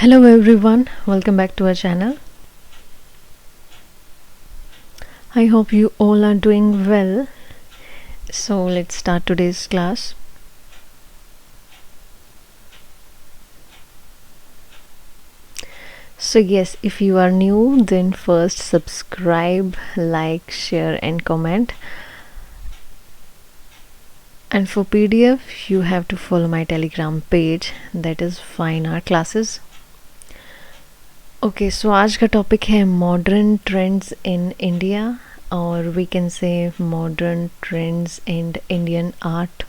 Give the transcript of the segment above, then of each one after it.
Hello everyone, welcome back to our channel. I hope you all are doing well. So let's start today's class. So yes, if you are new, then first subscribe, like, share and comment. And for PDF, you have to follow my Telegram page, that is Fine Art Classes. Okay so आज का topic है modern trends in India और we can say modern trends in Indian art.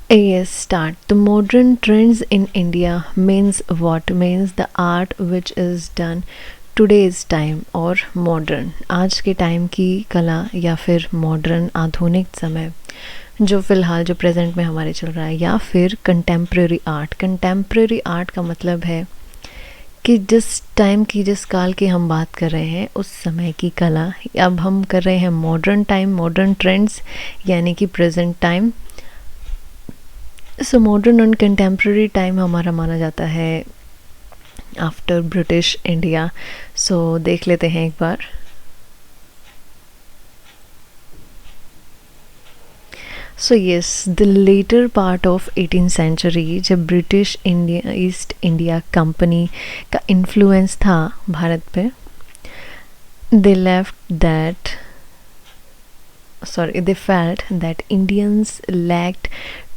Yes, start. The modern trends in India means what? Means the art which is done today's time और modern, आज के time की कला या फिर modern आधुनिक समय जो फ़िलहाल जो प्रेजेंट में हमारे चल रहा है, या फिर कंटेम्प्रेरी आर्ट. कंटेम्प्रेरी आर्ट का मतलब है कि जिस टाइम की जिस काल की हम बात कर रहे हैं उस समय की कला. अब हम कर रहे हैं मॉडर्न टाइम, मॉडर्न ट्रेंड्स यानी कि present time. So modern and contemporary time हमारा माना जाता है आफ्टर ब्रिटिश इंडिया. सो देख लेते हैं एक बार. So yes, the later part of 18th century, जब British India East India company का इन्फ्लुएंस था भारत पे, they felt that Indians lacked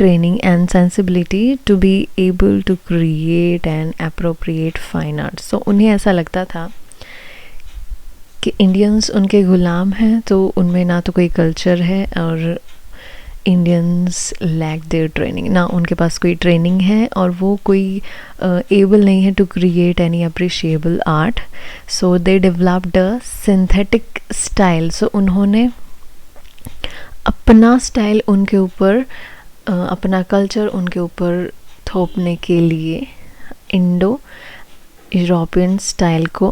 training and sensibility to be able to create and appropriate fine art. So उन्हें ऐसा लगता था कि Indians उनके गुलाम हैं, तो उनमें ना तो कोई कल्चर है और इंडियंस लैक देयर ट्रेनिंग, ना उनके पास कोई ट्रेनिंग है और वो कोई एबल नहीं है to create any appreciable art. So they developed a synthetic style. So उन्होंने अपना स्टाइल उनके ऊपर, अपना कल्चर उनके ऊपर थोपने के लिए इंडो यूरोपियन स्टाइल को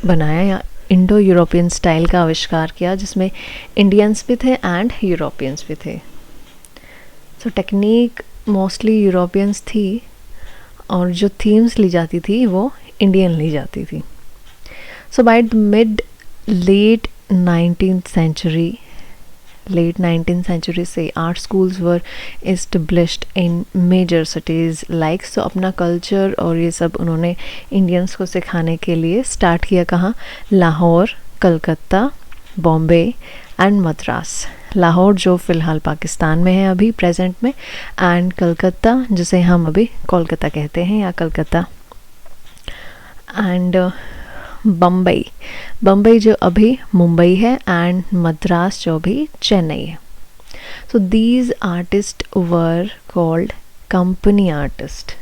बनाया या इंडो यूरोपियन स्टाइल का आविष्कार किया, जिसमें इंडियंस भी थे एंड यूरोपियंस भी थे. सो टेक्निक मोस्टली यूरोपियंस थी और जो थीम्स ली जाती थी वो इंडियन ली जाती थी. So by the mid late 19th century से art schools were established in major cities like. So अपना कल्चर और ये सब उन्होंने इंडियंस को सिखाने के लिए स्टार्ट किया. कहाँ? लाहौर, कलकत्ता, बॉम्बे एंड मद्रास. लाहौर जो फ़िलहाल पाकिस्तान में है अभी प्रेजेंट में, एंड कलकत्ता जिसे हम अभी कोलकाता कहते हैं या कलकत्ता, एंड बम्बई जो अभी मुंबई है, एंड मद्रास जो अभी चेन्नई है. So these artist were called company artist.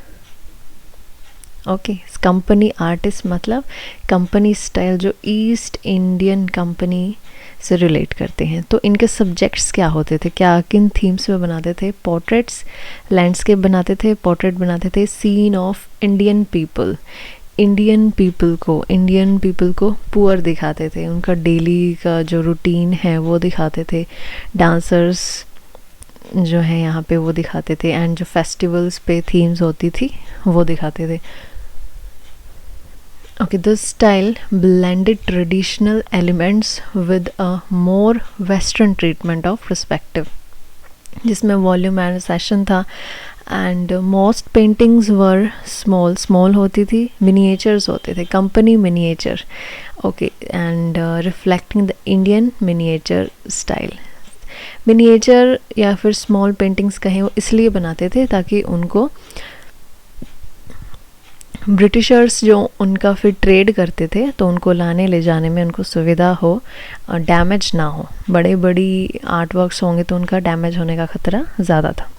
Okay, company artist मतलब कंपनी स्टाइल जो ईस्ट इंडियन कंपनी से रिलेट करते हैं. तो इनके सब्जेक्ट्स क्या होते थे, क्या किन थीम्स में बनाते थे? पोर्ट्रेट्स, लैंडस्केप बनाते थे, पोर्ट्रेट बनाते थे, scene of Indian people. Indian people को पुअर दिखाते थे, उनका डेली का जो रूटीन है वो दिखाते थे. डांसर्स जो है यहाँ पे वो दिखाते थे, एंड जो फेस्टिवल्स पे थीम्स होती थी वो दिखाते थे. Okay, this style blended traditional elements with a more western treatment of perspective, जिसमें वॉल्यूम एंड सेशन था. And most paintings were small होती थी, मिनिएचर्स होते थे, company miniature. Okay, and reflecting the Indian miniature style. Miniature या फिर small paintings कहें, वो इसलिए बनाते थे ताकि उनको ब्रिटिशर्स जो उनका फिर ट्रेड करते थे तो उनको लाने ले जाने में उनको सुविधा हो, डैमेज ना हो. बड़ी आर्ट वर्क्स होंगे तो उनका डैमेज होने का ख़तरा ज़्यादा था.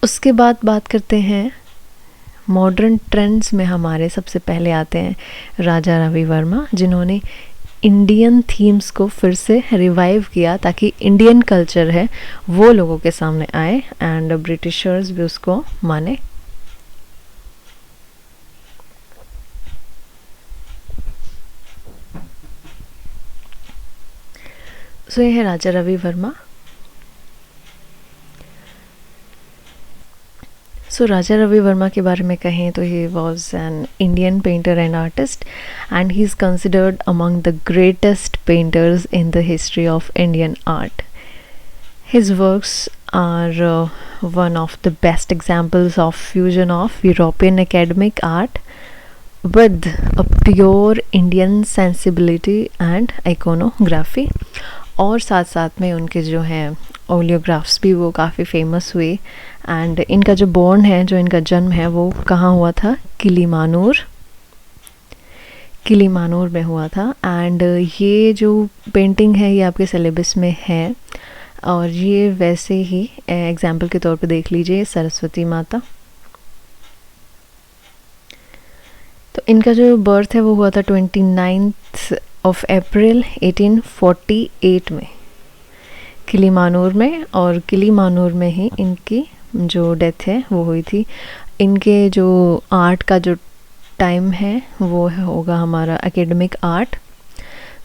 उसके बाद बात करते हैं मॉडर्न ट्रेंड्स में. हमारे सबसे पहले आते हैं राजा रवि वर्मा, जिन्होंने इंडियन थीम्स को फिर से रिवाइव किया ताकि इंडियन कल्चर है वो लोगों के सामने आए एंड ब्रिटिशर्स भी उसको माने. सो ये है राजा रवि वर्मा। सो राजा रवि वर्मा के बारे में कहें तो he was an Indian painter and artist and he is considered among the greatest painters in the history of Indian art. His works are one of the best examples of fusion of European academic art with a pure Indian sensibility and iconography। और साथ साथ में उनके जो हैं ओलियोग्राफ्स भी वो काफ़ी फेमस हुए। एंड इनका जो बॉर्न है, जो इनका जन्म है, वो कहाँ हुआ था? किलीमानूर में हुआ था। एंड ये जो पेंटिंग है ये आपके सिलेबस में है। और ये वैसे ही एग्जाम्पल के तौर पे देख लीजिए सरस्वती माता। तो इनका जो बर्थ है वो हुआ था 29 अप्रैल 1848 में किलीमानूर में, और किलीमानूर में ही इनकी जो डेथ है वो हुई थी। इनके जो आर्ट का जो टाइम है वो होगा हमारा एकेडमिक आर्ट।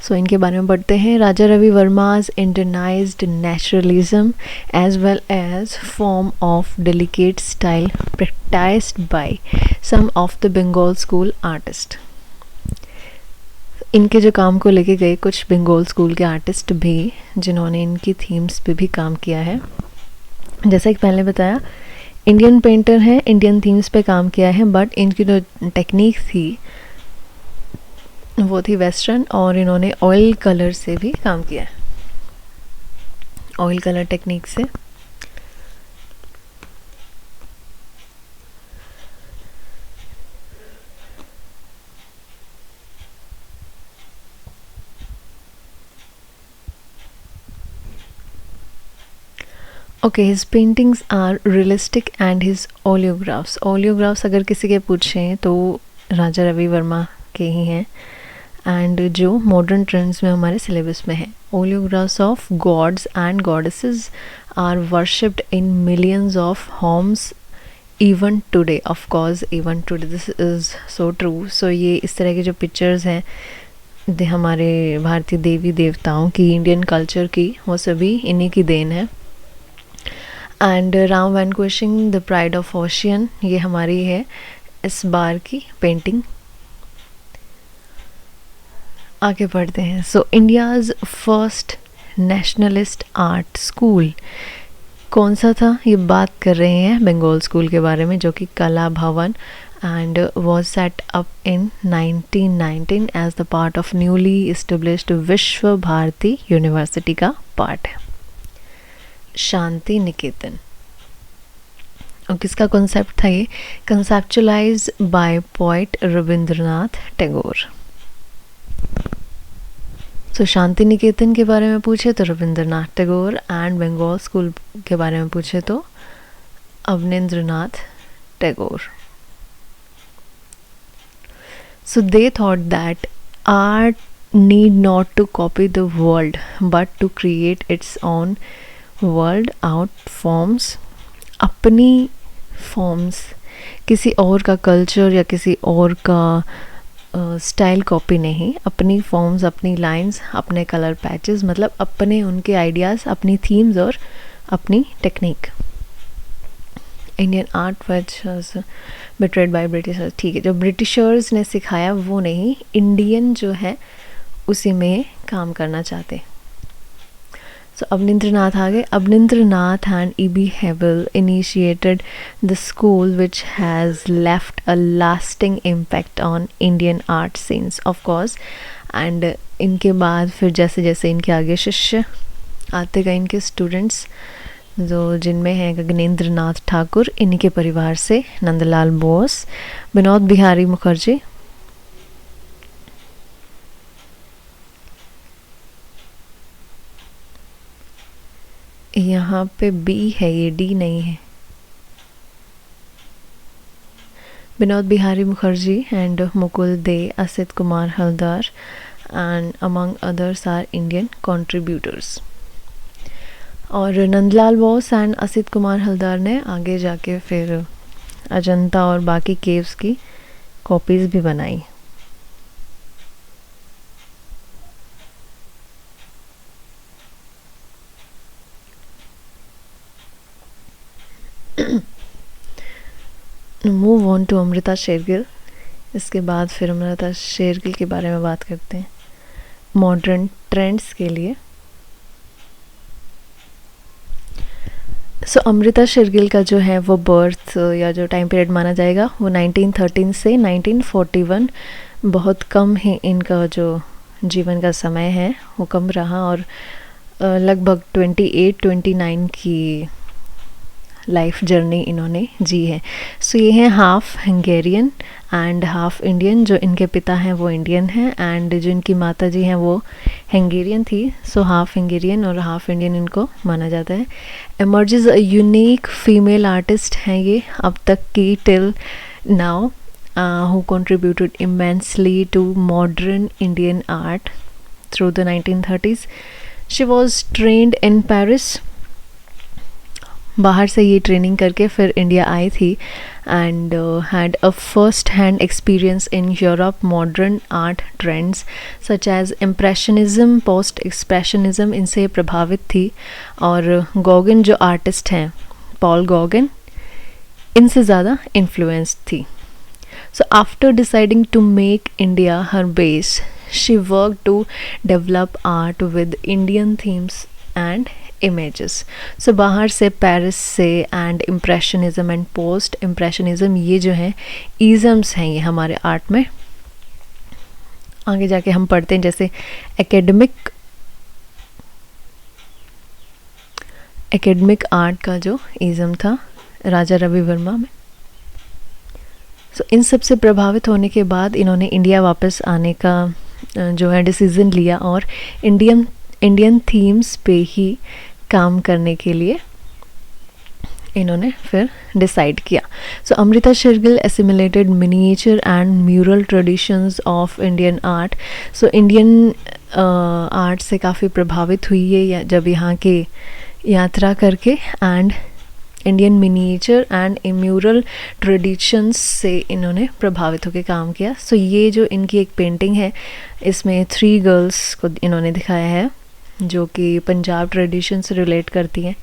सो इनके बारे में पढ़ते हैं। Raja Ravi Varma's Indianised naturalism as well as form of delicate style practised by some of the Bengal school artist. इनके जो काम को लेके गए कुछ बंगाल स्कूल के आर्टिस्ट भी, जिन्होंने इनकी थीम्स पे भी काम किया है। जैसा कि पहले बताया, इंडियन पेंटर हैं, इंडियन थीम्स पे काम किया है, बट इनकी जो टेक्निक थी वो थी वेस्टर्न, और इन्होंने ऑयल कलर से भी काम किया है, ऑयल कलर टेक्निक से। Okay, his paintings are realistic and his oleographs अगर किसी के पूछें तो राजा रवि वर्मा के ही हैं, एंड जो मॉडर्न ट्रेंड्स में हमारे सिलेबस में है। Oleographs of gods and goddesses are worshipped in millions of homes even today. Of course even today, this is so true. So ये इस तरह की जो पिक्चर्स हैं हमारे भारतीय देवी देवताओं की, इंडियन कल्चर की, वो सभी इन्हीं की देन है। And Ram vanquishing the pride of ocean, ये हमारी है इस बार की पेंटिंग। आगे बढ़ते हैं। So India's first nationalist art school कौन सा था? ये बात कर रहे हैं बंगाल स्कूल के बारे में, जो कि Kala Bhavan, and was set up in 1919 as the part of newly established Vishwa Bharati university का पार्ट है। शांति निकेतन, और किसका कॉन्सेप्ट था ये? Conceptualise by poet Rabindranath Tagore. So Shantiniketan के बारे में पूछे तो रविंद्रनाथ टैगोर, एंड बंगाल स्कूल के बारे में पूछे तो Abanindranath Tagore. So they thought that art need not to copy the world but to create its own world out forms, अपनी फॉर्म्स, किसी और का कल्चर या किसी और का स्टाइल कॉपी नहीं, अपनी फॉर्म्स, अपनी लाइंस, अपने कलर पैचेस, मतलब अपने उनके आइडियाज़, अपनी थीम्स और अपनी technique. Indian art was betrayed by Britishers, ठीक है, जो ब्रिटिशर्स ने सिखाया वो नहीं, इंडियन जो है उसी में काम करना चाहते। सो अवनींद्रनाथ आगे, Abanindranath and E.B. Hebel initiated the school which has left a lasting impact on Indian art scenes, of course, and इनके बाद फिर जैसे जैसे इनके आगे शिष्य आते गए, इनके स्टूडेंट्स, जो जिनमें हैं गगनेंद्र नाथ ठाकुर, इनके परिवार से नंदलाल बोस, विनोद बिहारी मुखर्जी, यहाँ पे B है, ये D नहीं है, Vinod Bihari Mukherjee and Mukul Dey, Asit Kumar Haldar and among others are Indian contributors. और नंदलाल बोस एंड असित कुमार हलदार ने आगे जाके फिर अजंता और बाकी केव्स की कॉपीज़ भी बनाई। Move on to Amrita Shergil. इसके बाद फिर अमृता शेरगिल के बारे में बात करते हैं मॉडर्न ट्रेंड्स के लिए। अमृता शेरगिल का जो है वो बर्थ या जो टाइम पीरियड माना जाएगा वो 1913 से 1941, बहुत कम ही इनका जो जीवन का समय है वो कम रहा, और लगभग 28-29 की लाइफ जर्नी इन्होंने जी है। ये हैं half Hungarian and half Indian. जो इनके पिता हैं वो इंडियन हैं एंड जो इनकी माता जी हैं वो हंगेरियन थी। हाफ हंगेरियन और हाफ इंडियन इनको माना जाता है। Emerges a unique female artist हैं ये अब तक की till now, who contributed immensely to modern Indian art through the 1930s. She was trained in Paris. बाहर से ये ट्रेनिंग करके फिर इंडिया आई थी and had a first hand experience in Europe modern art trends such as impressionism, post expressionism, इनसे प्रभावित थी। और गॉगन जो आर्टिस्ट हैं, पॉल गॉगन, इनसे ज़्यादा इन्फ्लुएंस थी। So after deciding to make India her base, she worked to develop art with Indian themes and images. So बाहर से, पेरिस से and impressionism and post impressionism, ये जो हैं इज़म्स हैं ये हमारे आर्ट में। आगे जाके हम पढ़ते हैं जैसे एकेडमिक आर्ट का जो इज़म था राजा रवि वर्मा में। इन सब से प्रभावित होने के बाद इन्होंने इंडिया वापस आने का जो है डिसीज़न लिया और इंडियन थीम्स पे ही काम करने के लिए इन्होंने फिर डिसाइड किया। Amrita Shergil assimilated miniature and mural traditions of Indian art. Indian art से काफ़ी प्रभावित हुई है जब यहाँ के यात्रा करके, and Indian miniature and mural traditions से इन्होंने प्रभावित होकर काम किया। ये जो इनकी एक पेंटिंग है, इसमें 3 गर्ल्स को इन्होंने दिखाया है जो कि पंजाब ट्रेडिशन से रिलेट करती हैं,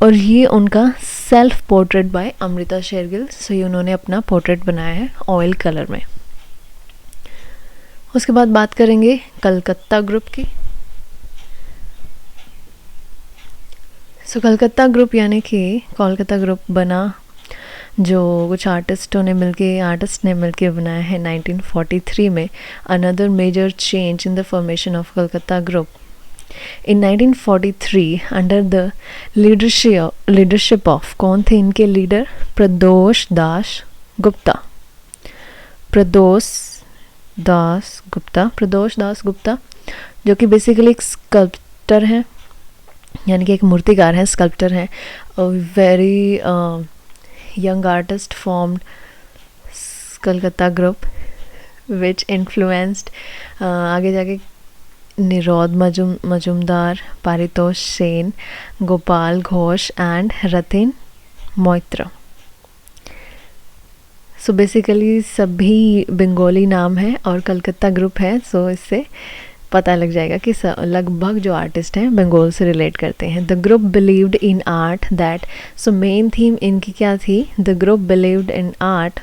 और ये उनका self portrait by Amrita Shergil. ये उन्होंने अपना पोर्ट्रेट बनाया है ऑयल कलर में। उसके बाद बात करेंगे कलकत्ता ग्रुप की। कलकत्ता ग्रुप यानी कि कोलकाता ग्रुप बना जो कुछ आर्टिस्ट ने मिलके बनाया है 1943 में। Another major change in the formation of Calcutta group in 1943 under the leadership of, कौन थे इनके लीडर? प्रदोष दास गुप्ता, जो कि बेसिकली एक स्कल्प्टर हैं, यानी कि एक मूर्तिकार हैं, स्कल्प्टर हैं। Very young artist formed Calcutta group which influenced आगे जाके निरोध मजुमदार, पारितोष सेन, गोपाल घोष एंड रतिन मोइत्रा। बेसिकली सभी बंगाली नाम है और कलकत्ता ग्रुप है। इससे पता लग जाएगा कि लगभग जो आर्टिस्ट हैं बंगाल से रिलेट करते हैं। The group believed in art that, main theme इनकी क्या थी? The group believed in art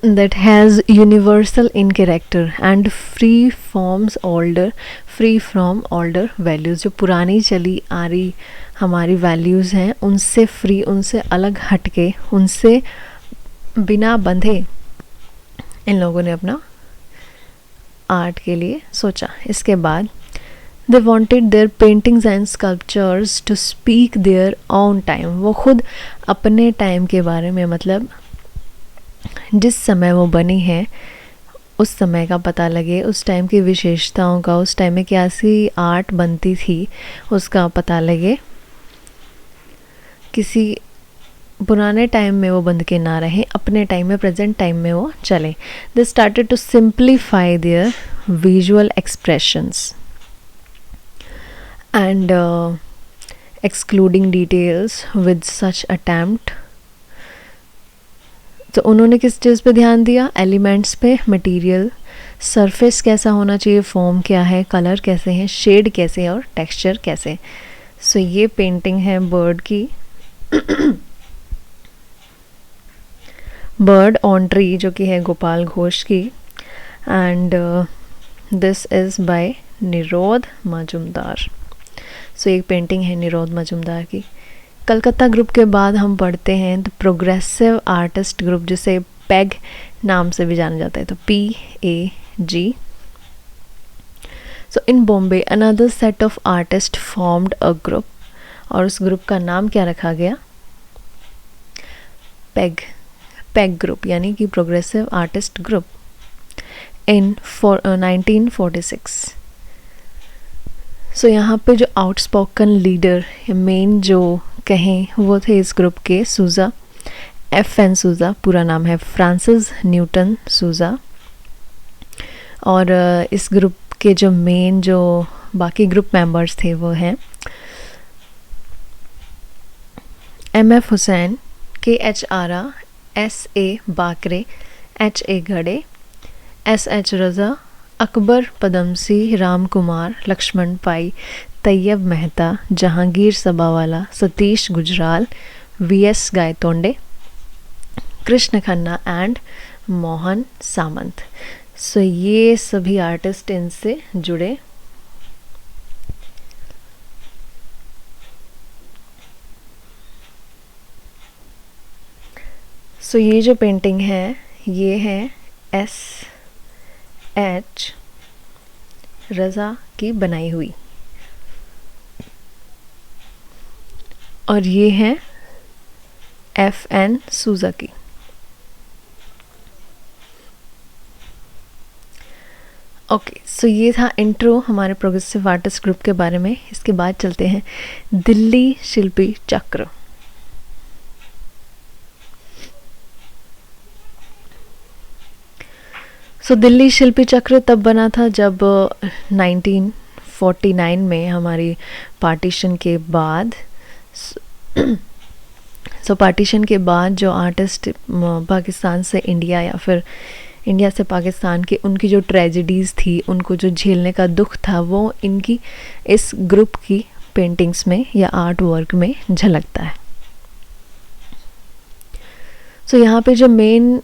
that has universal in character and free from older values। जो पुरानी चली आ रही हमारी वैल्यूज़ हैं उनसे फ्री, उनसे अलग हटके, उनसे बिना बंधे इन लोगों ने अपना आर्ट के लिए सोचा। इसके बाद they wanted their paintings and sculptures to speak their own time। वो खुद अपने टाइम के बारे में, मतलब जिस समय वो बनी है उस समय का पता लगे, उस टाइम की विशेषताओं का, उस टाइम में कैसी आर्ट बनती थी उसका पता लगे, किसी पुराने टाइम में वो बंद के ना रहे, अपने टाइम में, प्रेजेंट टाइम में वो चले। They started to simplify their visual expressions and excluding details with such attempt. उन्होंने किस चीज़ पे ध्यान दिया? एलिमेंट्स पे, मटेरियल, सरफेस कैसा होना चाहिए, फॉर्म क्या है, कलर कैसे हैं, शेड कैसे है और टेक्सचर कैसे। ये पेंटिंग है बर्ड की बर्ड ऑन ट्री जो कि है गोपाल घोष की, एंड दिस इज़ बाय निरोध मजुमदार। सो एक पेंटिंग है निरोध मजुमदार की। कलकत्ता ग्रुप के बाद हम पढ़ते हैं द प्रोग्रेसिव आर्टिस्ट ग्रुप, जिसे पैग नाम से भी जाना जाता है, तो PAG। So in Bombay another set of artist formed a group, और उस ग्रुप का नाम क्या रखा गया? पैग ग्रुप, यानी कि प्रोग्रेसिव आर्टिस्ट ग्रुप, इन 1946। सो यहाँ पे जो आउटस्पोकन लीडर या मेन जो कहें वो थे इस ग्रुप के सूज़ा, FN सूज़ा, पूरा नाम है फ्रांसिस न्यूटन सूज़ा। और इस ग्रुप के जो मेन जो बाकी ग्रुप मेंबर्स थे वो हैं MF Husain, KH Ara, SA Bakre, HA Gade, SH Raza, Akbar Padamsee, Ram Kumar, Laxman Pai, Tyeb Mehta, Jehangir Sabavala, Satish Gujral, VS Gaitonde, Krishen Khanna and Mohan Samant. So ये सभी आर्टिस्ट इनसे जुड़े। सो ये जो पेंटिंग है ये है SH रज़ा की बनाई हुई, और ये है FN सूज़ा की। ओके, सो ये था इंट्रो हमारे प्रोग्रेसिव आर्टिस्ट ग्रुप के बारे में। इसके बाद चलते हैं दिल्ली शिल्पी चक्र। सो दिल्ली शिल्पी चक्र तब बना था जब 1949 में हमारी पार्टीशन के बाद पार्टीशन के बाद जो आर्टिस्ट पाकिस्तान से इंडिया या फिर इंडिया से पाकिस्तान के उनकी जो ट्रेजेडीज़ थी, उनको जो झेलने का दुख था, वो इनकी इस ग्रुप की पेंटिंग्स में या आर्ट वर्क में झलकता है। सो यहाँ पे जो मेन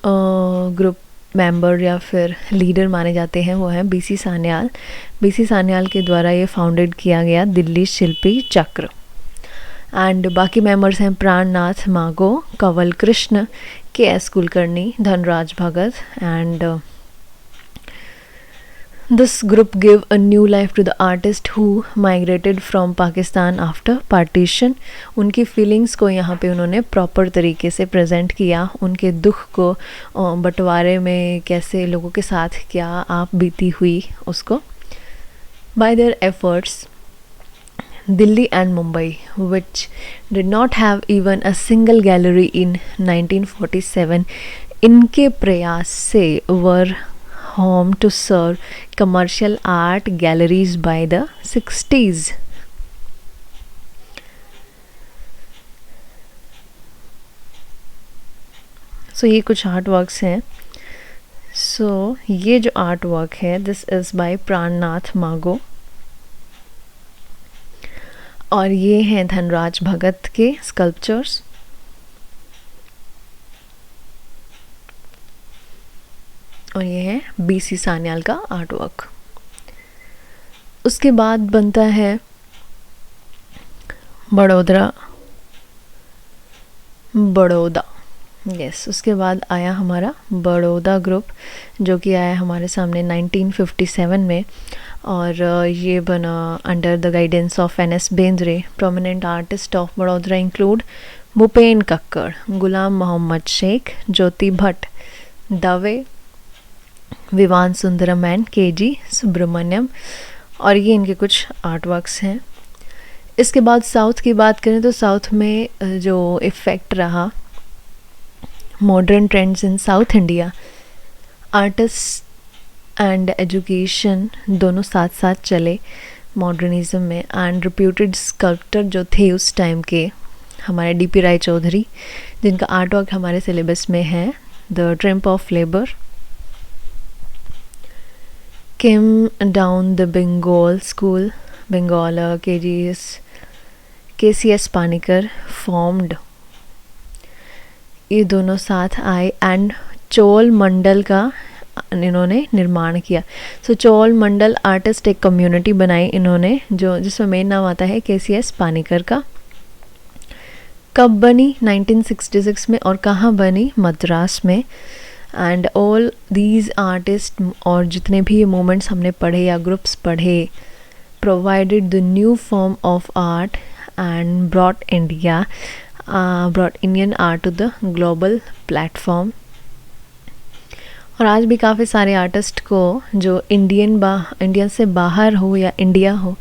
ग्रुप मेंबर या फिर लीडर माने जाते हैं वो हैं BC सान्याल। BC सान्याल के द्वारा ये फाउंडेड किया गया दिल्ली शिल्पी चक्र। एंड बाकी मेंबर्स हैं Prannath Mago, Kanwal Krishna, KS Kulkarni, Dhanraj Bhagat, and this group give a new life to the artist who migrated from Pakistan after partition. उनकी फीलिंग्स को यहाँ पे उन्होंने प्रॉपर तरीके से प्रेजेंट किया, उनके दुख को, बंटवारे में कैसे लोगों के साथ क्या आप बीती हुई उसको। Bye their efforts Delhi and Mumbai, which did not have even a single gallery in 1947, इनके प्रयास से were home to serve commercial art galleries by the 60s. So ये कुछ आर्ट वर्क्स हैं। सो ये जो आर्ट वर्क है दिस इज़ बाय प्राणनाथ मागो, और ये हैं धनराज भगत के स्कल्पचर्स। और ये है BC सान्याल का आर्ट वर्क। उसके बाद बनता है बड़ौदा। यस, उसके बाद आया हमारा बड़ौदा ग्रुप, जो कि आया हमारे सामने 1957 में, और ये बना under the guidance of NS Bendre. Prominent artist of Baroda include Bhupen Kakkar, Ghulam Mohammed Sheikh, Jyoti Bhatt, Dave, Vivan Sundaram and KG Subramanyam, और ये इनके कुछ आर्ट वर्क्स हैं। इसके बाद साउथ की बात करें तो साउथ में जो इफ़ेक्ट रहा modern trends in south India, artist and education दोनों साथ साथ चले मॉडर्निज्म में। एंड रिप्यूटेड स्कल्प्टर जो थे उस टाइम के हमारे DP राय चौधरी, जिनका आर्ट वर्क हमारे सिलेबस में है, the triumph of labour, came down the Bengal school, Bengal, KCS Panikkar formed ये दोनों साथ आए एंड चोल मंडल का इन्होंने निर्माण किया। सो चोल मंडल आर्टिस्ट एक कम्युनिटी बनाई इन्होंने, जो जिसमें मेन नाम आता है KCS पानीकर का। कब बनी? 1966 में। और कहाँ बनी? मद्रास में। एंड ऑल दीज आर्टिस्ट और जितने भी ये मूवमेंट्स हमने पढ़े या ग्रुप्स पढ़े, provided the new form of art and brought Indian art to the global platform. और आज भी काफ़ी सारे आर्टिस्ट को जो इंडिया से बाहर हो या इंडिया हो,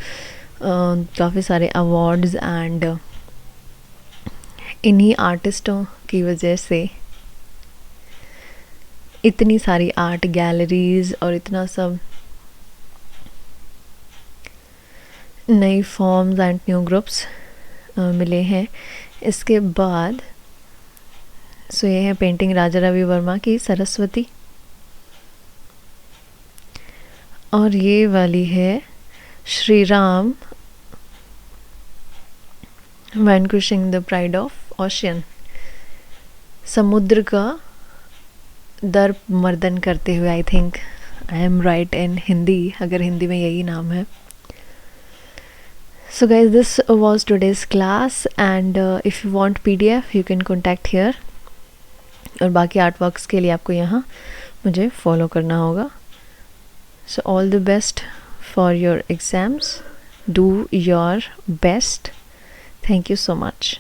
काफ़ी सारे अवार्ड्स एंड इन्हीं आर्टिस्टों की वजह से इतनी सारी आर्ट गैलरीज और इतना सब नई फॉर्म्स एंड न्यू ग्रुप्स मिले हैं। इसके बाद ये है पेंटिंग राजा रवि वर्मा की सरस्वती, और ये वाली है Shri Ram vanquishing the pride of ocean, समुद्र का दर्प मर्दन करते हुए। I think I am right in Hindi, अगर हिंदी में यही नाम है। So guys, this was today's class and if you want PDF you can contact here, और बाकी आर्ट वर्क्स के लिए आपको यहाँ मुझे फॉलो करना होगा। So all the best for your exams, do your best. Thank you so much.